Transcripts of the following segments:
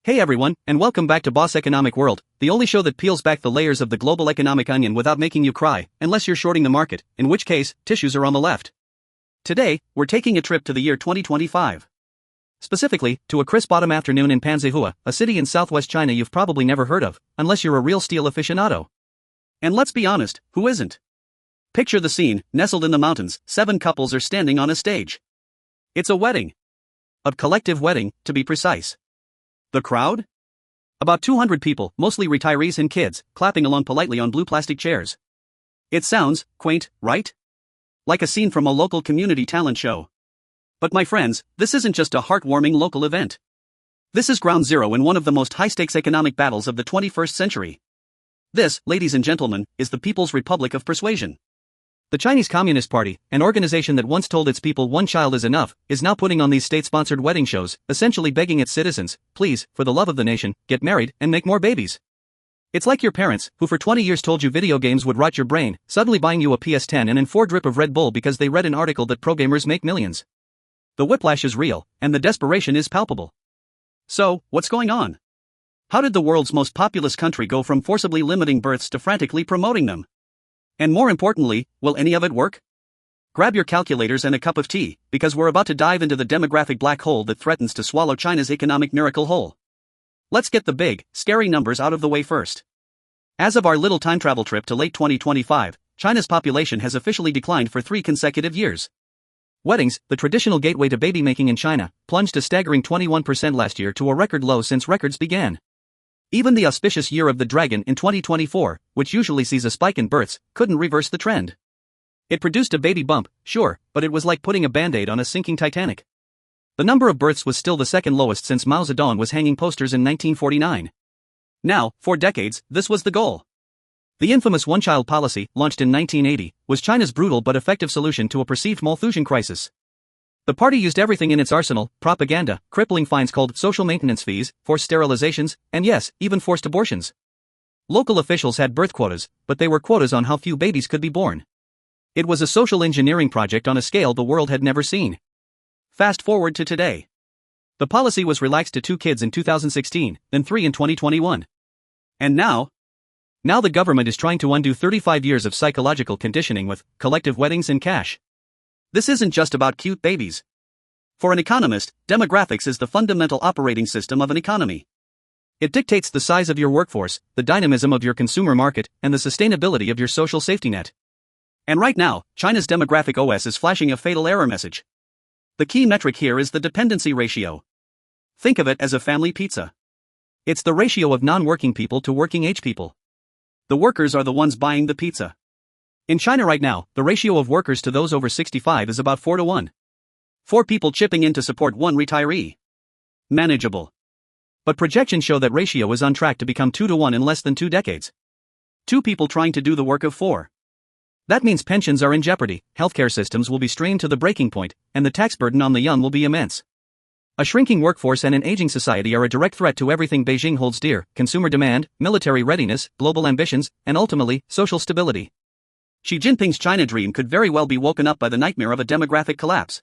Hey everyone, and welcome back to Boss Economic World, the only show that peels back the layers of the global economic onion without making you cry, unless you're shorting the market, in which case, tissues are on the left. Today, we're taking a trip to the year 2025. Specifically, to a crisp autumn afternoon in Panzihua, a city in southwest China you've probably never heard of, unless you're a real steel aficionado. And let's be honest, who isn't? Picture the scene, nestled in the mountains, 7 couples are standing on a stage. It's a wedding. A collective wedding, to be precise. The crowd? About 200 people, mostly retirees and kids, clapping along politely on blue plastic chairs. It sounds quaint, right? Like a scene from a local community talent show. But my friends, this isn't just a heartwarming local event. This is ground zero in one of the most high-stakes economic battles of the 21st century. This, ladies and gentlemen, is the People's Republic of Persuasion. The Chinese Communist Party, an organization that once told its people one child is enough, is now putting on these state-sponsored wedding shows, essentially begging its citizens, please, for the love of the nation, get married and make more babies. It's like your parents, who for 20 years told you video games would rot your brain, suddenly buying you a PS10 and an 4 drip of Red Bull because they read an article that pro-gamers make millions. The whiplash is real, and the desperation is palpable. So, what's going on? How did the world's most populous country go from forcibly limiting births to frantically promoting them? And more importantly, will any of it work? Grab your calculators and a cup of tea, because we're about to dive into the demographic black hole that threatens to swallow China's economic miracle whole. Let's get the big, scary numbers out of the way first. As of our little time travel trip to late 2025, China's population has officially declined for 3 consecutive years. Weddings, the traditional gateway to baby making in China, plunged a staggering 21% last year to a record low since records began. Even the auspicious year of the dragon in 2024, which usually sees a spike in births, couldn't reverse the trend. It produced a baby bump, sure, but it was like putting a band-aid on a sinking Titanic. The number of births was still the second lowest since Mao Zedong was hanging posters in 1949. Now, for decades, this was the goal. The infamous one-child policy, launched in 1980, was China's brutal but effective solution to a perceived Malthusian crisis. The party used everything in its arsenal: propaganda, crippling fines called social maintenance fees, forced sterilizations, and yes, even forced abortions. Local officials had birth quotas, but they were quotas on how few babies could be born. It was a social engineering project on a scale the world had never seen. Fast forward to today. The policy was relaxed to 2 kids in 2016, then 3 in 2021. And now the government is trying to undo 35 years of psychological conditioning with collective weddings and cash. This isn't just about cute babies. For an economist, demographics is the fundamental operating system of an economy. It dictates the size of your workforce, the dynamism of your consumer market, and the sustainability of your social safety net. And right now, China's demographic OS is flashing a fatal error message. The key metric here is the dependency ratio. Think of it as a family pizza. It's the ratio of non-working people to working-age people. The workers are the ones buying the pizza. In China right now, the ratio of workers to those over 65 is about 4 to 1. 4 people chipping in to support 1 retiree. Manageable. But projections show that ratio is on track to become 2 to 1 in less than 2 decades. 2 people trying to do the work of 4. That means pensions are in jeopardy, healthcare systems will be strained to the breaking point, and the tax burden on the young will be immense. A shrinking workforce and an aging society are a direct threat to everything Beijing holds dear: consumer demand, military readiness, global ambitions, and ultimately, social stability. Xi Jinping's China dream could very well be woken up by the nightmare of a demographic collapse.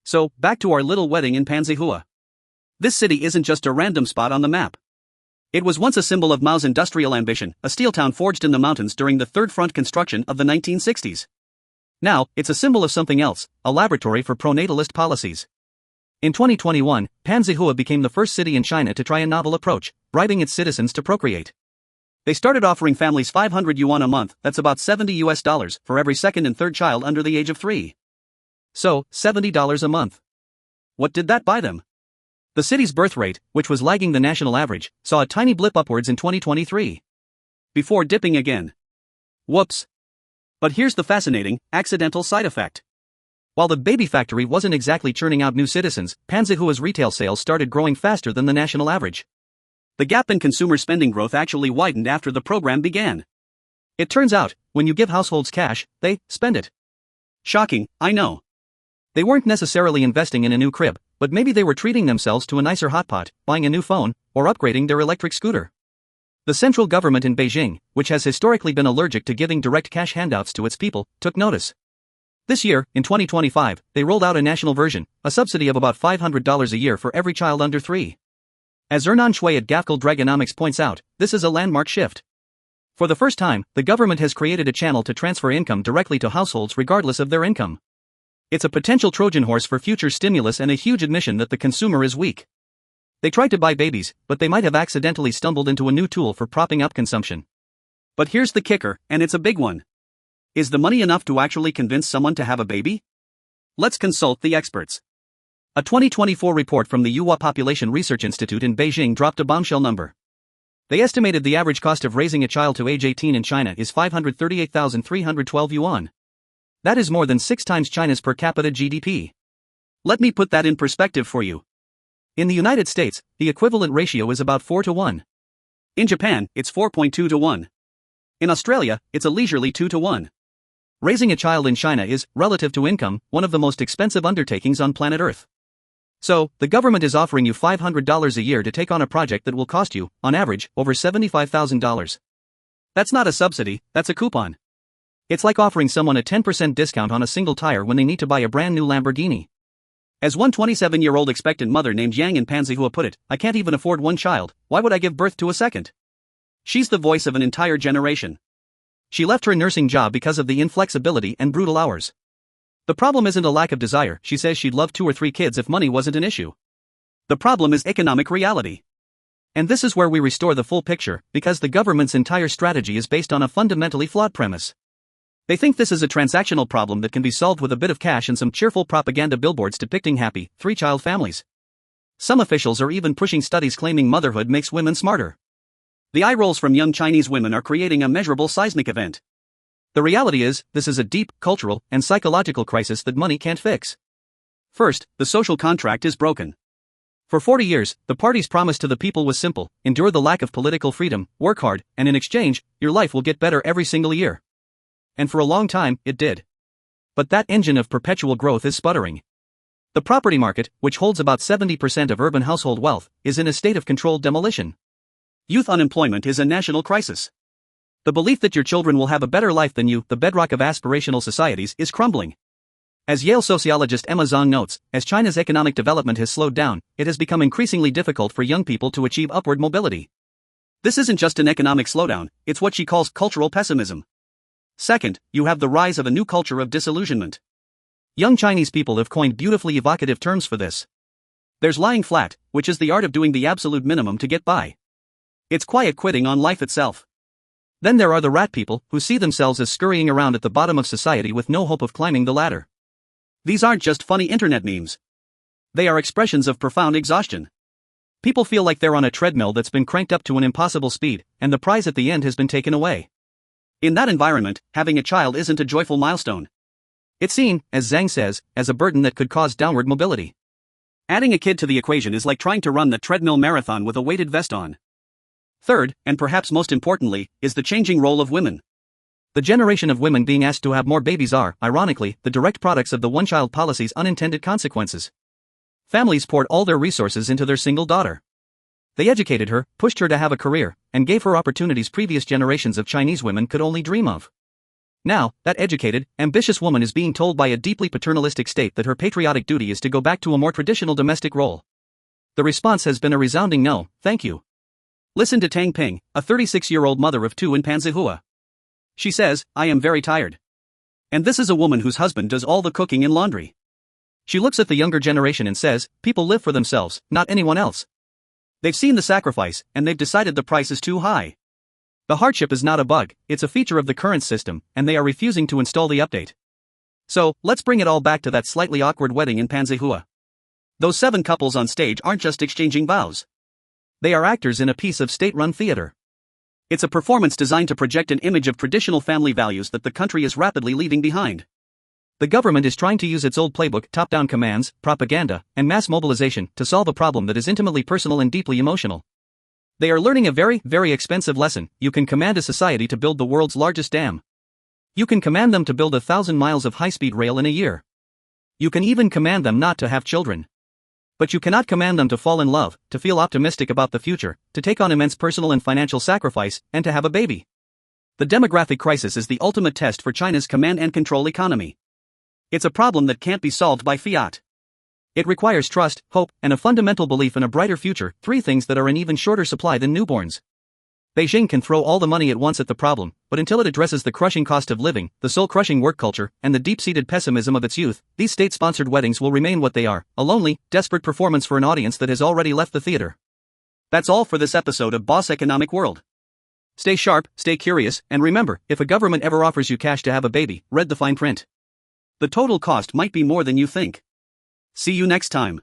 So, back to our little wedding in Panzihua. This city isn't just a random spot on the map. It was once a symbol of Mao's industrial ambition, a steel town forged in the mountains during the Third Front construction of the 1960s. Now, it's a symbol of something else: a laboratory for pro-natalist policies. In 2021, Panzihua became the first city in China to try a novel approach, bribing its citizens to procreate. They started offering families 500 yuan a month, that's about $70 for every second and third child under the age of 3. So, $70 a month. What did that buy them? The city's birth rate, which was lagging the national average, saw a tiny blip upwards in 2023. Before dipping again. Whoops. But here's the fascinating, accidental side effect. While the baby factory wasn't exactly churning out new citizens, Panzihua's retail sales started growing faster than the national average. The gap in consumer spending growth actually widened after the program began. It turns out, when you give households cash, they spend it. Shocking, I know. They weren't necessarily investing in a new crib, but maybe they were treating themselves to a nicer hotpot, buying a new phone, or upgrading their electric scooter. The central government in Beijing, which has historically been allergic to giving direct cash handouts to its people, took notice. This year, in 2025, they rolled out a national version, a subsidy of about $500 a year for every child under 3. As Ernan Shui at Gafkel Dragonomics points out, this is a landmark shift. For the first time, the government has created a channel to transfer income directly to households regardless of their income. It's a potential Trojan horse for future stimulus and a huge admission that the consumer is weak. They tried to buy babies, but they might have accidentally stumbled into a new tool for propping up consumption. But here's the kicker, and it's a big one. Is the money enough to actually convince someone to have a baby? Let's consult the experts. A 2024 report from the Yuhua Population Research Institute in Beijing dropped a bombshell number. They estimated the average cost of raising a child to age 18 in China is 538,312 yuan. That is more than 6 times China's per capita GDP. Let me put that in perspective for you. In the United States, the equivalent ratio is about 4 to 1. In Japan, it's 4.2 to 1. In Australia, it's a leisurely 2 to 1. Raising a child in China is, relative to income, one of the most expensive undertakings on planet Earth. So, the government is offering you $500 a year to take on a project that will cost you, on average, over $75,000. That's not a subsidy, that's a coupon. It's like offering someone a 10% discount on a single tire when they need to buy a brand new Lamborghini. As one 27-year-old expectant mother named Yang in Panzihua put it, I can't even afford one child, why would I give birth to a second? She's the voice of an entire generation. She left her nursing job because of the inflexibility and brutal hours. The problem isn't a lack of desire, she says she'd love 2 or 3 kids if money wasn't an issue. The problem is economic reality. And this is where we restore the full picture, because the government's entire strategy is based on a fundamentally flawed premise. They think this is a transactional problem that can be solved with a bit of cash and some cheerful propaganda billboards depicting happy, 3-child families. Some officials are even pushing studies claiming motherhood makes women smarter. The eye rolls from young Chinese women are creating a measurable seismic event. The reality is, this is a deep, cultural, and psychological crisis that money can't fix. First, the social contract is broken. For 40 years, the party's promise to the people was simple: endure the lack of political freedom, work hard, and in exchange, your life will get better every single year. And for a long time, it did. But that engine of perpetual growth is sputtering. The property market, which holds about 70% of urban household wealth, is in a state of controlled demolition. Youth unemployment is a national crisis. The belief that your children will have a better life than you, the bedrock of aspirational societies, is crumbling. As Yale sociologist Emma Zhang notes, as China's economic development has slowed down, it has become increasingly difficult for young people to achieve upward mobility. This isn't just an economic slowdown, it's what she calls cultural pessimism. Second, you have the rise of a new culture of disillusionment. Young Chinese people have coined beautifully evocative terms for this. There's lying flat, which is the art of doing the absolute minimum to get by. It's quiet quitting on life itself. Then there are the rat people, who see themselves as scurrying around at the bottom of society with no hope of climbing the ladder. These aren't just funny internet memes. They are expressions of profound exhaustion. People feel like they're on a treadmill that's been cranked up to an impossible speed, and the prize at the end has been taken away. In that environment, having a child isn't a joyful milestone. It's seen, as Zhang says, as a burden that could cause downward mobility. Adding a kid to the equation is like trying to run the treadmill marathon with a weighted vest on. Third, and perhaps most importantly, is the changing role of women. The generation of women being asked to have more babies are, ironically, the direct products of the one-child policy's unintended consequences. Families poured all their resources into their single daughter. They educated her, pushed her to have a career, and gave her opportunities previous generations of Chinese women could only dream of. Now, that educated, ambitious woman is being told by a deeply paternalistic state that her patriotic duty is to go back to a more traditional domestic role. The response has been a resounding no, thank you. Listen to Tang Ping, a 36-year-old mother of 2 in Panzihua. She says, I am very tired. And this is a woman whose husband does all the cooking and laundry. She looks at the younger generation and says, people live for themselves, not anyone else. They've seen the sacrifice, and they've decided the price is too high. The hardship is not a bug, it's a feature of the current system, and they are refusing to install the update. So, let's bring it all back to that slightly awkward wedding in Panzihua. Those 7 couples on stage aren't just exchanging vows. They are actors in a piece of state-run theater. It's a performance designed to project an image of traditional family values that the country is rapidly leaving behind. The government is trying to use its old playbook, top-down commands, propaganda, and mass mobilization, to solve a problem that is intimately personal and deeply emotional. They are learning a very, very expensive lesson: you can command a society to build the world's largest dam. You can command them to build 1,000 miles of high-speed rail in a year. You can even command them not to have children. But you cannot command them to fall in love, to feel optimistic about the future, to take on immense personal and financial sacrifice, and to have a baby. The demographic crisis is the ultimate test for China's command and control economy. It's a problem that can't be solved by fiat. It requires trust, hope, and a fundamental belief in a brighter future, three things that are in even shorter supply than newborns. Beijing can throw all the money at once at the problem, but until it addresses the crushing cost of living, the soul-crushing work culture, and the deep-seated pessimism of its youth, these state-sponsored weddings will remain what they are, a lonely, desperate performance for an audience that has already left the theater. That's all for this episode of Boss Economic World. Stay sharp, stay curious, and remember, if a government ever offers you cash to have a baby, read the fine print. The total cost might be more than you think. See you next time.